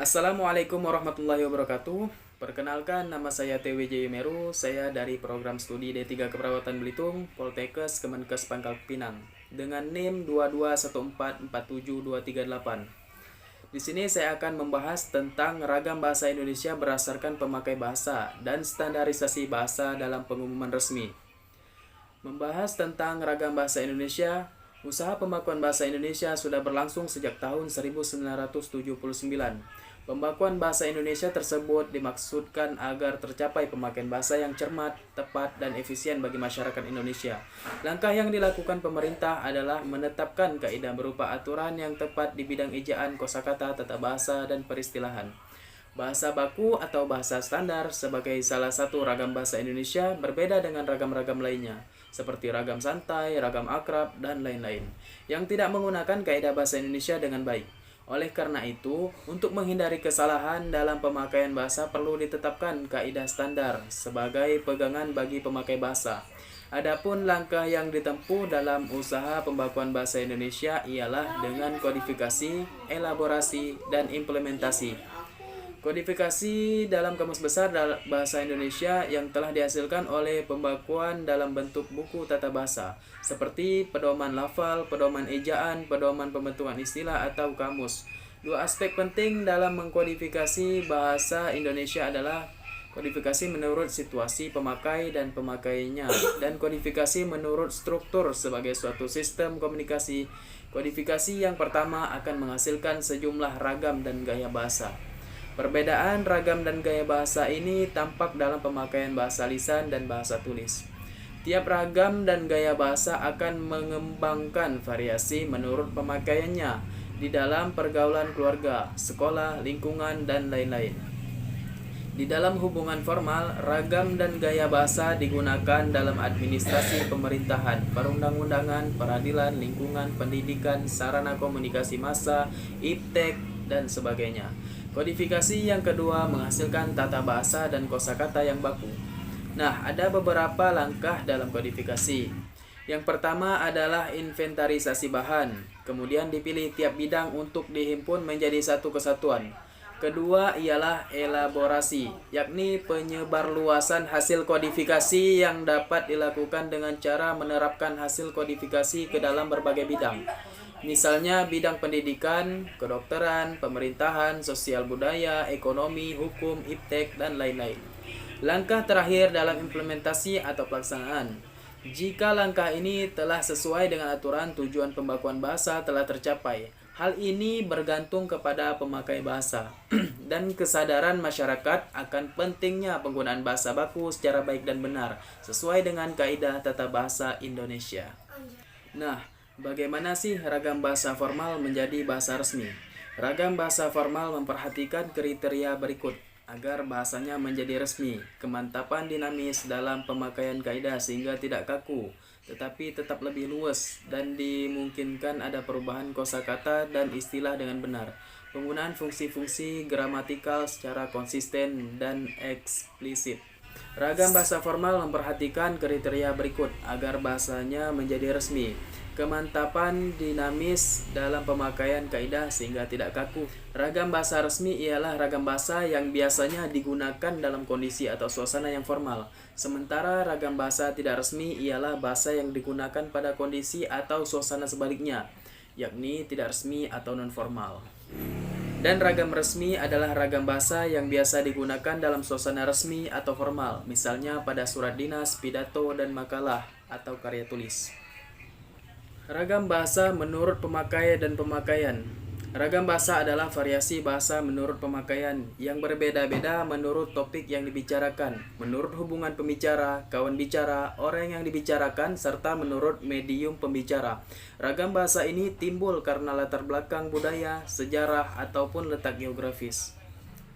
Assalamualaikum warahmatullahi wabarakatuh. Perkenalkan, nama saya TWJ Yumeru. Saya dari program studi D3 Keperawatan Belitung, Poltekkes Kemenkes Pangkal Pinang dengan NIM 221447238. Di sini saya akan membahas tentang ragam bahasa Indonesia berdasarkan pemakai bahasa dan standarisasi bahasa dalam pengumuman resmi. Membahas tentang ragam bahasa Indonesia, usaha pembakuan bahasa Indonesia sudah berlangsung sejak tahun 1979. Pembakuan bahasa Indonesia tersebut dimaksudkan agar tercapai pemakaian bahasa yang cermat, tepat, dan efisien bagi masyarakat Indonesia. Langkah yang dilakukan pemerintah adalah menetapkan kaidah berupa aturan yang tepat di bidang ejaan, kosakata, tata bahasa, dan peristilahan. Bahasa baku atau bahasa standar sebagai salah satu ragam bahasa Indonesia berbeda dengan ragam-ragam lainnya, seperti ragam santai, ragam akrab, dan lain-lain, yang tidak menggunakan kaidah bahasa Indonesia dengan baik. Oleh karena itu, untuk menghindari kesalahan dalam pemakaian bahasa perlu ditetapkan kaidah standar sebagai pegangan bagi pemakai bahasa. Adapun langkah yang ditempuh dalam usaha pembakuan bahasa Indonesia ialah dengan kodifikasi, elaborasi, dan implementasi. Kodifikasi dalam Kamus Besar Bahasa Indonesia yang telah dihasilkan oleh pembakuan dalam bentuk buku tata bahasa, seperti pedoman lafal, pedoman ejaan, pedoman pembentukan istilah atau kamus. Dua aspek penting dalam mengkodifikasi bahasa Indonesia adalah kodifikasi menurut situasi pemakai dan pemakainya, dan kodifikasi menurut struktur sebagai suatu sistem komunikasi. Kodifikasi yang pertama akan menghasilkan sejumlah ragam dan gaya bahasa. Perbedaan ragam dan gaya bahasa ini tampak dalam pemakaian bahasa lisan dan bahasa tulis. Tiap ragam dan gaya bahasa akan mengembangkan variasi menurut pemakaiannya di dalam pergaulan keluarga, sekolah, lingkungan, dan lain-lain. Di dalam hubungan formal, ragam dan gaya bahasa digunakan dalam administrasi pemerintahan, perundang-undangan, peradilan, lingkungan, pendidikan, sarana komunikasi massa, iptek, dan sebagainya. Kodifikasi yang kedua menghasilkan tata bahasa dan kosakata yang baku. Nah, ada beberapa langkah dalam kodifikasi. Yang pertama adalah inventarisasi bahan, kemudian dipilih tiap bidang untuk dihimpun menjadi satu kesatuan. Kedua ialah elaborasi, yakni penyebarluasan hasil kodifikasi yang dapat dilakukan dengan cara menerapkan hasil kodifikasi ke dalam berbagai bidang. Misalnya bidang pendidikan, kedokteran, pemerintahan, sosial budaya, ekonomi, hukum, iptek, dan lain-lain. Langkah terakhir dalam implementasi atau pelaksanaan. Jika langkah ini telah sesuai dengan aturan, tujuan pembakuan bahasa telah tercapai. Hal ini bergantung kepada pemakai bahasa dan kesadaran masyarakat akan pentingnya penggunaan bahasa baku secara baik dan benar sesuai dengan kaidah tata bahasa Indonesia. Nah, bagaimana sih ragam bahasa formal menjadi bahasa resmi? Ragam bahasa formal memperhatikan kriteria berikut agar bahasanya menjadi resmi. Kemantapan dinamis dalam pemakaian kaidah sehingga tidak kaku, tetapi tetap lebih luas dan dimungkinkan ada perubahan kosakata dan istilah dengan benar. Penggunaan fungsi-fungsi gramatikal secara konsisten dan eksplisit. Ragam bahasa formal memperhatikan kriteria berikut agar bahasanya menjadi resmi. Kemantapan dinamis dalam pemakaian kaidah sehingga tidak kaku. Ragam bahasa resmi ialah ragam bahasa yang biasanya digunakan dalam kondisi atau suasana yang formal. Sementara ragam bahasa tidak resmi ialah bahasa yang digunakan pada kondisi atau suasana sebaliknya, yakni tidak resmi atau non-formal. Dan ragam resmi adalah ragam bahasa yang biasa digunakan dalam suasana resmi atau formal, misalnya pada surat dinas, pidato, dan makalah atau karya tulis. Ragam bahasa menurut pemakai dan pemakaian. Ragam bahasa adalah variasi bahasa menurut pemakaian yang berbeda-beda menurut topik yang dibicarakan, menurut hubungan pembicara, kawan bicara, orang yang dibicarakan, serta menurut medium pembicara. Ragam bahasa ini timbul karena latar belakang budaya, sejarah, ataupun letak geografis.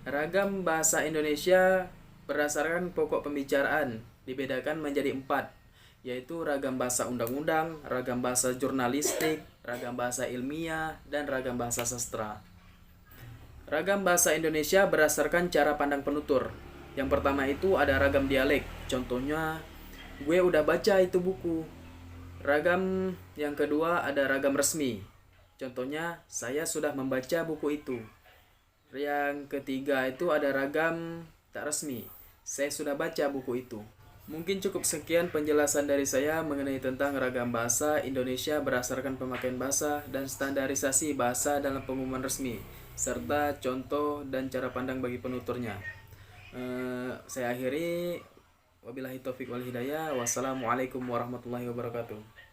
Ragam bahasa Indonesia berdasarkan pokok pembicaraan dibedakan menjadi 4, yaitu ragam bahasa undang-undang, ragam bahasa jurnalistik, ragam bahasa ilmiah, dan ragam bahasa sastra. Ragam bahasa Indonesia berdasarkan cara pandang penutur. Yang pertama itu ada ragam dialek, contohnya, gue udah baca itu buku. Ragam yang kedua ada ragam resmi, contohnya, saya sudah membaca buku itu. Yang ketiga itu ada ragam tak resmi. Saya sudah baca buku itu. Mungkin cukup sekian penjelasan dari saya mengenai tentang ragam bahasa Indonesia berdasarkan pemakaian bahasa dan standarisasi bahasa dalam pengumuman resmi, serta contoh dan cara pandang bagi penuturnya. Saya akhiri, wabillahi taufik wal hidayah. Wassalamualaikum warahmatullahi wabarakatuh.